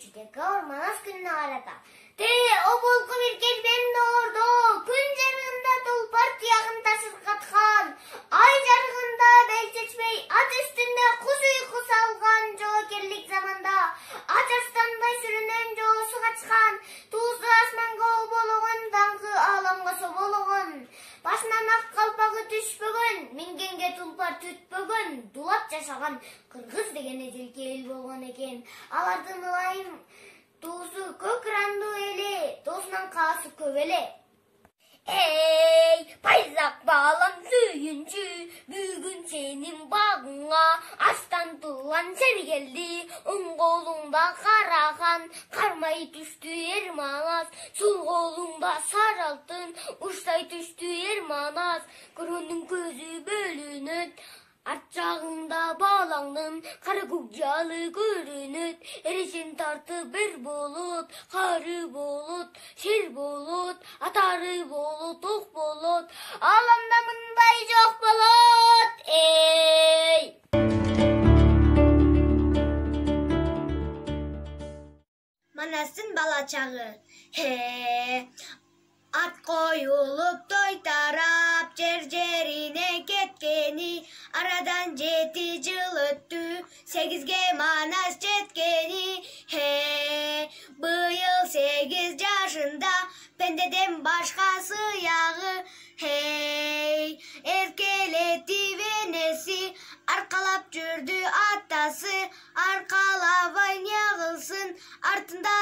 көчүдөгү Манас күнүнө карата. О полку биркен мен ордо, күн жарыгында тулпар туягын ташып каткан, ай жарыгында бел чечпей, ат үстүндө куз уйку салган жоокерлик заманда, ач астандай сүрүнөн жоосу качкан, туузу асманга обологон, даңкы ааламга собологон, башынан ак калпагы түшпөгөн, мингенге тулпар түтпөгөн, дулап жашаган кыргыз деген эзелки эл болгон экен. Алардын ылайым туусу көк рандуу эли, доосунан каасы көп эле. Эй, пайзак балам сүйүнчү, бүгүн сенин багыңа астан тулган сергелди, оң колуңда караган, кармай түштү Эрманас, сол колуңда сары алтын, уштай түштү Эрманас, көргөндүн көзү бөлүнөт, арт жагыңда балаңдын кара көк жалы көрүнөт, эрешин тартып бир болот, кары болот, шер болот, атары болот, ок болот, аламда мындай жок болот. Эй! Манастын бала чагы. Ат коюлуп той тарап, жер-жерине кеткени, арадан 7 жыл өттү, 8ге Манас жеткени. Быйыл 8 жашында, пендеден башка сыягы. Эркелети венеси, аркалап жүрдү атасы, аркалабай не кылсын, артында